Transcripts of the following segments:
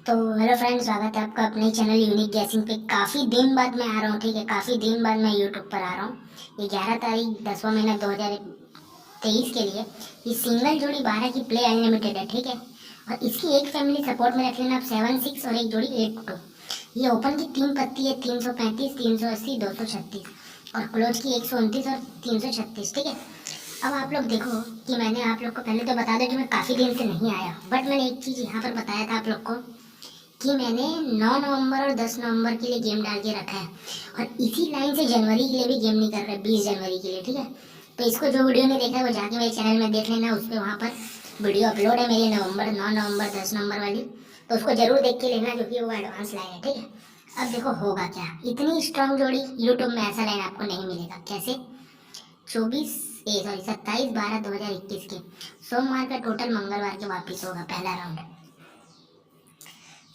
तो hello friends, स्वागत है आपका अपने चैनल यूनिक गैसिंग पे। काफ़ी दिन बाद मैं आ रहा हूँ, ठीक है। काफ़ी दिन बाद मैं यूट्यूब पर आ रहा हूँ। ये 11 तारीख 10वां महीना 2023 के लिए ये सिंगल जोड़ी 12 की प्ले अनलिमिटेड है, ठीक है। और इसकी एक फैमिली सपोर्ट में रख लेना आप 7-6 और एक जोड़ी 8-2। ये ओपन की 3 पत्ती है 335, 380, 236 और क्लोज की 129 और 336, ठीक है। अब आप लोग देखो कि मैंने आप लोग को पहले तो बता दें कि मैं काफ़ी दिन से नहीं आया, बट मैंने एक चीज़ यहाँ पर बताया था आप लोग को कि मैंने 9 नवंबर और 10 नवंबर के लिए गेम डाल के रखा है। और इसी लाइन से जनवरी के लिए भी गेम नहीं कर रहा है, 20 जनवरी के लिए, ठीक है। तो इसको जो वीडियो नहीं देखा है वो जाके मेरे चैनल में देख लेना, उस पर वहाँ पर वीडियो अपलोड है मेरी 9 नवंबर 10 नवंबर वाली। तो उसको जरूर देख के लेना क्योंकि वो एडवांस लाइन है, ठीक है। अब देखो होगा क्या, इतनी स्ट्रांग जोड़ी यूट्यूब में ऐसा लाइन आपको नहीं मिलेगा। कैसे? 27/12/2021 के सोमवार का टोटल मंगलवार के वापिस होगा पहला राउंड।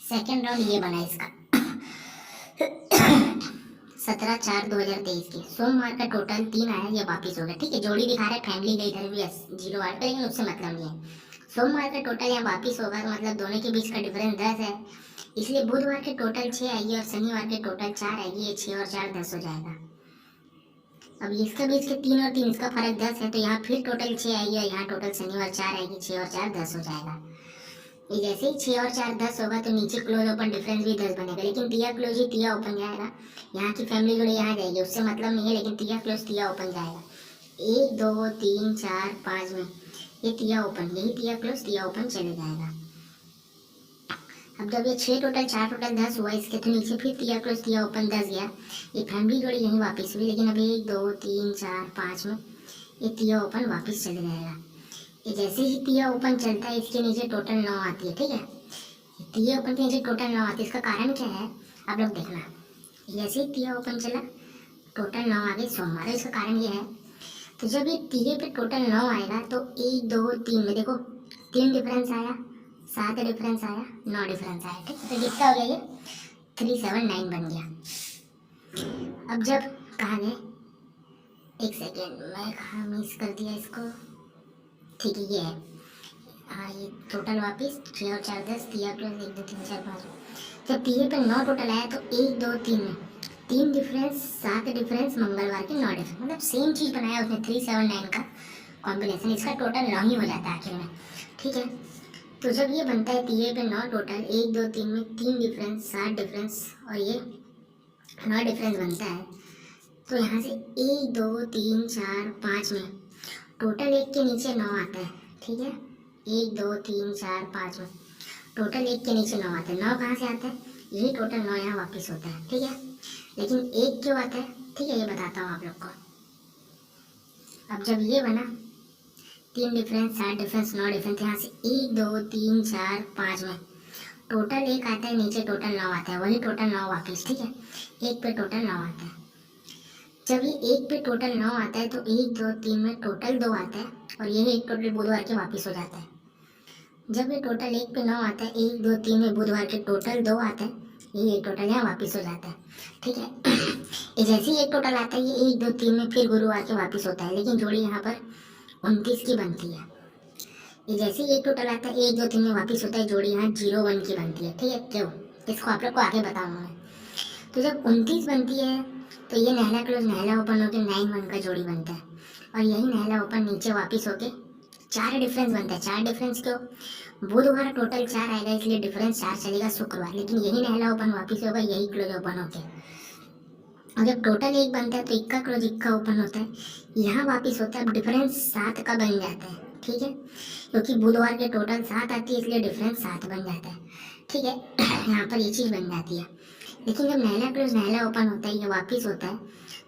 सेकेंड राउंड ये बना इसका 17/4/2023 के सोमवार का टोटल 3 आया, ये वापिस हो गया, ठीक है। जोड़ी दिखा रहा है फैमिली का इधर भी 0 8 लेकिन उससे मतलब नहीं है। सोमवार का टोटल यहाँ वापिस होगा तो मतलब दोनों के बीच का डिफरेंस 10 है, इसलिए बुधवार के टोटल 6 आएगी और शनिवार के टोटल 4 आएगी। ये 6 और 4 10 हो जाएगा। अब इसके बीच के 3 और 3 इसका फर्क 10 है, तो यहाँ फिर टोटल 6 आएगी और यहाँ टोटल शनिवार 4 आएगी। 6 और 4 10 हो जाएगा। ये जैसे ही 6 और 4 10 होगा तो नीचे क्लोज ओपन डिफरेंस भी 10 बनेगा, लेकिन तिया क्लोज ही तिया ओपन जाएगा। यहाँ की फैमिली जोड़ी यहाँ जाएगी, उससे मतलब नहीं है, लेकिन तिया क्लोज तिया ओपन जाएगा। 1 2 3 4 5 में ये तिया ओपन, यही तिया क्लोज तिया ओपन चले जाएगा। अब जब ये 6 टोटल 4 टोटल 10 हुआ इसके, तो नीचे फिर तिया क्लोज तिया ओपन 10 गया। ये फैमिली जोड़ी यहीं वापस हुई, लेकिन अब 1 2 3 4 5 में ये तिया ओपन वापस चले जाएगा। ये जैसे ही तिया ओपन चलता है इसके नीचे टोटल 9 आती है, ठीक है। तिया ओपन के नीचे टोटल 9 आती है, इसका कारण क्या है आप लोग देखना। जैसे ही तिया ओपन चला टोटल 9 आ गई सोमवार, इसका कारण ये है। तो जब ये तिये पे टोटल 9 आएगा तो 1 2 3 में देखो 3 डिफरेंस आया, 7 डिफरेंस आया, 9 डिफरेंस आया, ठीक है। तो कितना हो गया ये 379 बन गया। अब जब कहा गए, एक सेकेंड मैं कहा मिस कर दिया इसको, ठीक है ये है। हाँ ये टोटल वापस 6 और 4 10 तिया क्लोज 1 2 3 4 5। जब तिये पे 9 टोटल आया तो 1 2 3 में 3 डिफरेंस 7 डिफरेंस मंगलवार के 9 डिफरेंस, मतलब सेम चीज़ बनाया उसने 379 का कॉम्बिनेशन, इसका टोटल 9 ही हो जाता है आखिर में, ठीक है। तो जब ये बनता है तिये पे 9 टोटल 1 2 3 में 3 डिफरेंस 7 डिफरेंस और ये 9 डिफरेंस बनता है, तो यहाँ से 1 2 3 4 5 में टोटल 1 के नीचे 9 आता है, ठीक है। 1 2 3 4 5 में टोटल 1 के नीचे 9 आता है। 9 कहाँ से आता है? यही टोटल 9 यहाँ वापस होता है, ठीक है। लेकिन 1 क्यों आता है, ठीक है, ये बताता हूँ आप लोग को। अब जब ये बना 3 डिफरेंस 7 डिफरेंस 9 डिफरेंस, यहाँ से 1 2 3 4 5 में टोटल 1 आता है, नीचे टोटल 9 आता है, वही टोटल 9 वापस, ठीक है। 1 पे टोटल 9 आता है। जब ये 1 पे टोटल 9 आता है तो 1 2 3 में टोटल 2 आता है और यही एक टोटल बुधवार के वापस हो जाता है। जब ये टोटल 1 पे 9 आता है, 1 2 3 में बुधवार के टोटल 2 आता है, ये टोटल यहाँ वापस हो जाता है, ठीक है। ये जैसे ही एक टोटल आता है ये 1 2 3 में फिर गुरुवार के वापस होता है, लेकिन जोड़ी यहाँ पर 29 की बनती है। ये जैसे ही एक टोटल आता है 1 2 3 में वापस होता है, जोड़ी यहाँ 0 1 की बनती है, ठीक है। क्यों, इसको आप लोग को आगे बताऊंगा मैं। तो जब 29 बनती है तो ये नहला क्लोज नहला ओपन होकर 9 1 का जोड़ी बनता है और यही नहला ओपन नीचे वापस होके 4 डिफरेंस बनता है। 4 डिफरेंस क्यों, बुधवार टोटल 4 आएगा इसलिए डिफरेंस 4 चलेगा शुक्रवार, लेकिन यही नहला ओपन वापस होगा यही क्लोज ओपन होके। और जब टोटल 1 बनता है तो इक्का क्लोज इक्का ओपन होता है, यहाँ वापस होता है। अब डिफरेंस 7 का बन जाता है, ठीक है, क्योंकि बुधवार के टोटल 7 आती है इसलिए डिफरेंस 7 बन जाता है, ठीक है। यहाँ पर ये चीज़ बन जाती है। लेकिन जब नहला क्लोज नहला ओपन होता है ये वापस होता है,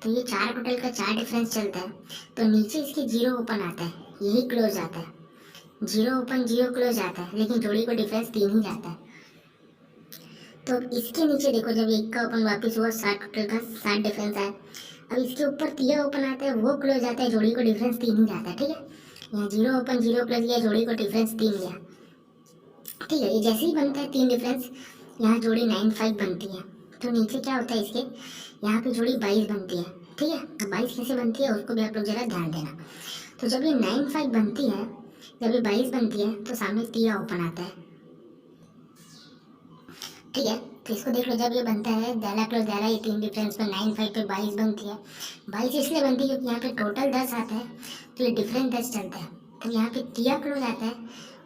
तो ये 4 टोटल का 4 डिफरेंस चलता है, तो नीचे इसके 0 ओपन आता है, यही क्लोज आता है। 0 ओपन 0 क्लोज आता है, लेकिन जोड़ी को डिफरेंस 3 ही जाता है। तो इसके नीचे देखो जब 1 का ओपन वापस हुआ 7 टोटल का 7 डिफरेंस आया। अब इसके ऊपर तिया ओपन आता है, वो क्लोज आता है, जोड़ी को डिफरेंस 3 ही जाता है, ठीक है। यहाँ 0 ओपन 0 क्लोज गया, जोड़ी को डिफरेंस 3 गया, ठीक है। ये जैसे ही बनता है 3 डिफरेंस, यहाँ जोड़ी 9 5 बनती है, तो नीचे क्या होता है इसके, यहाँ पे जोड़ी 22 बनती है, ठीक है। 22 कैसे बनती है उसको भी आप लोग जरा ध्यान देना। तो जब ये 9 5 बनती है, जब ये 22 बनती है तो सामने तिया ओपन आता है, ठीक है। तो इसको देख लो, जब ये बनता है दहला क्लोज दहला, ये 3 डिफरेंस पे 9 5 पे 22 बनती है। 22 इसलिए बनती है क्योंकि यहाँ पे टोटल 10 आता है, तो ये डिफरेंस 10 चलता है, तो यहाँ पे तिया क्लोज आता है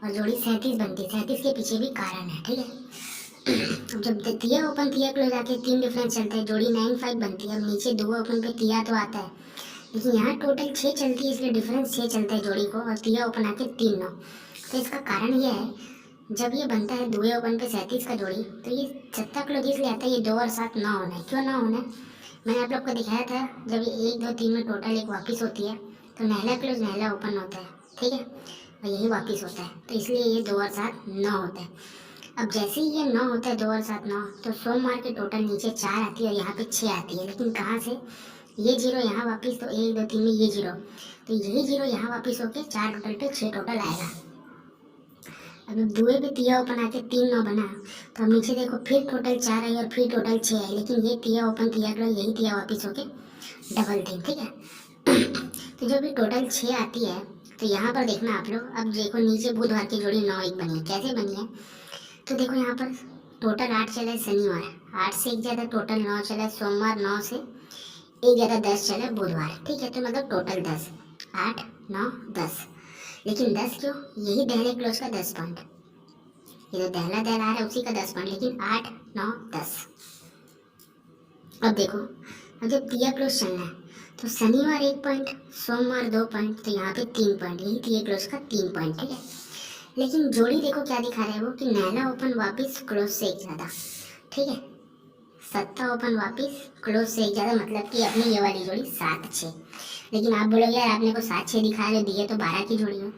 और जोड़ी 37 बनती है। 37 के पीछे भी कारण है, ठीक है। अब जब तिया ओपन तिया क्लोज आके 3 डिफरेंस चलते हैं, जोड़ी 9 5 बनती है। अब नीचे 2 ओपन पे तिया तो आता है, लेकिन यहाँ टोटल 6 चलती है, इसलिए डिफरेंस 6 चलता है जोड़ी को, और तिया ओपन आके 3 9। तो इसका कारण ये है, जब ये बनता है दुए ओपन पे 37 का जोड़ी, तो ये सत्ता क्लोज इसलिए आता है, ये 2 और 7 9 होना है। क्यों 9 होना है, मैंने आप लोग को दिखाया था, जब ये 1 2 3 में टोटल एक वापिस होती है, तो नहला क्लोज नहला ओपन होता है, ठीक है, और यही वापिस होता है, तो इसलिए ये 2 और 7 9 होता है। अब जैसे ही ये 9 होता है, 2 और 7 9, तो सोमवार के टोटल नीचे 4 आती है और यहाँ पे 6 आती है। लेकिन कहाँ से, ये 0 यहाँ वापिस, तो 1 2 3 में ये 0, तो यही 0 यहाँ वापिस होके 4 टोटल पे 6 टोटल आएगा। अब दुए पे तिया ओपन आके 3 9 बना, तो अब नीचे देखो फिर टोटल 4 आई और फिर टोटल 6 आई, लेकिन ये तिया ओपन तिया क्लोज, यही तिया वापिस होके डबल 3, ठीक है। तो जब ये टोटल 6 आती है, तो यहाँ पर देखना आप लोग, अब देखो नीचे बुधवार की जोड़ी 9 1 बनी है। कैसे बनी है, तो देखो यहाँ पर टोटल 8 चला है शनिवार, 8 से 1 ज़्यादा टोटल 9 चला है सोमवार, 9 से 1 ज़्यादा 10 चला है बुधवार, ठीक है। तो मतलब टोटल 10, 8 9 10, लेकिन 10 क्यों, यही दहले क्लोज का 10 पॉइंट, ये जो दहला दहला है उसी का 10 पॉइंट, लेकिन 8 9 10। अब देखो, अब जब तिया क्लोज चलना है, तो शनिवार 1 पॉइंट, सोमवार 2 पॉइंट, तो यहाँ पे 3 पॉइंट, यही तिया क्लोज का 3 पॉइंट, ठीक है। लेकिन जोड़ी देखो क्या दिखा रहा है वो, कि नहला ओपन वापिस क्लोज से 1 ज़्यादा, ठीक है, सत्ता ओपन वापिस क्लोज से 1 ज़्यादा, मतलब कि अपनी ये वाली जोड़ी 7 6। लेकिन आप बोलोगे यार आपने को 7 6 दिखाया, जो दिए तो 12 की जोड़ी हो,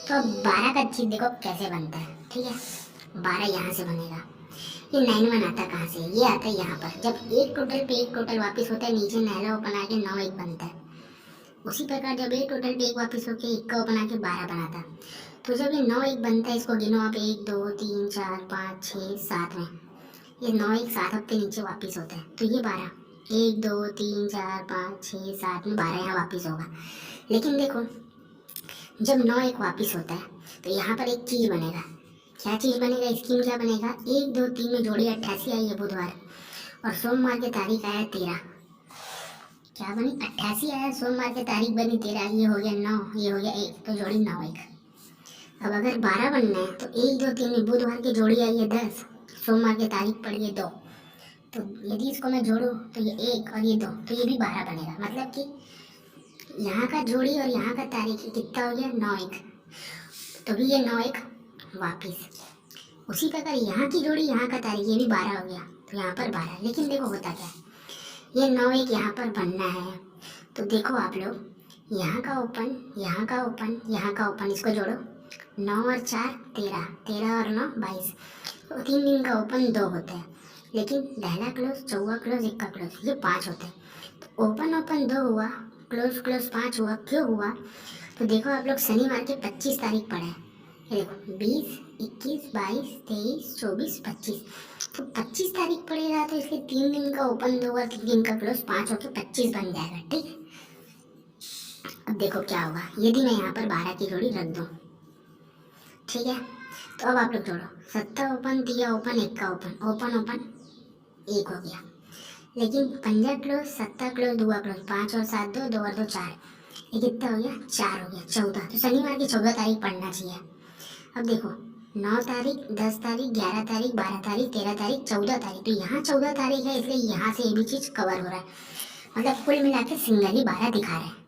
तो अब 12 का चीज देखो कैसे बनता है, ठीक है। 12 यहाँ से बनेगा, ये 9 1 आता कहाँ से, ये आता है यहाँ पर, जब एक टोटल पे एक टोटल वापिस होता है, नीचे नहला ओपन आके 9 1 बनता है। उसी प्रकार जब एक टोटल पे एक वापिस होके 1 का ओपन आके 12 बनाता, तो जब ये 9 1 बनता है, इसको गिनो आप, 1 2 3 4 5 6 7 में, ये 9 1 7 हफ्ते नीचे वापिस होता है, तो ये 12, 1 2 3 4 5 6 7 में 12 यहाँ वापिस होगा। लेकिन देखो, जब 9 1 वापिस होता है, तो यहाँ पर एक चीज़ बनेगा। क्या चीज़ बनेगा, स्कीम क्या बनेगा, 1 2 3 में जोड़ी 88 आई है बुधवार, और सोमवार की तारीख आया 13, क्या बनी 88 आया, सोमवार की तारीख बनी 13, ये हो गया 9, ये हो गया 1, तो जोड़ी 9 1। अब अगर 12 बनना है, तो 1 2 3 में बुधवार की जोड़ी आई है 10, सोमवार की तारीख पड़ी है 2, तो यदि इसको मैं जोड़ूँ तो ये 1 और ये 2, तो ये भी 12 बनेगा। मतलब कि यहाँ का जोड़ी और यहाँ का तारीख कितना हो गया 9 1, तो भी ये 9 1 वापिस। उसी प्रकार यहाँ की जोड़ी यहाँ का तारीख, ये भी 12 हो गया, तो यहाँ पर 12। लेकिन देखो होता क्या है, ये 9 1 यहाँ पर बनना है, तो देखो आप लोग, यहाँ का ओपन यहाँ का ओपन यहाँ का ओपन, इसको जोड़ो, 9 और 4 13, 13 और 9 22, तो 3 दिन का ओपन 2 होता है। लेकिन दहला क्लोज चौवा क्लोज इक्का क्लोज ये 5 होते हैं, तो ओपन ओपन 2 हुआ, क्लोज क्लोज 5 हुआ। क्यों हुआ, तो देखो आप लोग शनिवार के 25 तारीख पड़ा है, ये देखो 20 21 22 23 24 25, तो 25 तारीख पड़ेगा, तो इसलिए 3 दिन का ओपन 2 हुआ, 3 दिन का क्लोज 5 होकर 25 बन जाएगा, ठीक है। अब देखो क्या होगा, यदि मैं यहाँ पर 12 की जोड़ी रख दूँ, ठीक है, तो अब आप लोग जोड़ो, सत्ता ओपन तिया ओपन 1 का ओपन, ओपन ओपन 1 हो गया, लेकिन पंजा क्लोज सत्ता क्लोज दुआ क्लोज 5 और 7 2 2 और 2 4, ये कितना हो गया 4 हो गया 14, तो शनिवार की 14 तारीख पढ़ना चाहिए। अब देखो 9 तारीख 10 तारीख 11 तारीख 12 तारीख 13 तारीख 14 तारीख, तो यहाँ 14 तारीख है, इसलिए यहाँ से ये भी चीज़ कवर हो रहा है, मतलब कुल मिला के सिंगल ही 12 दिखा रहा है।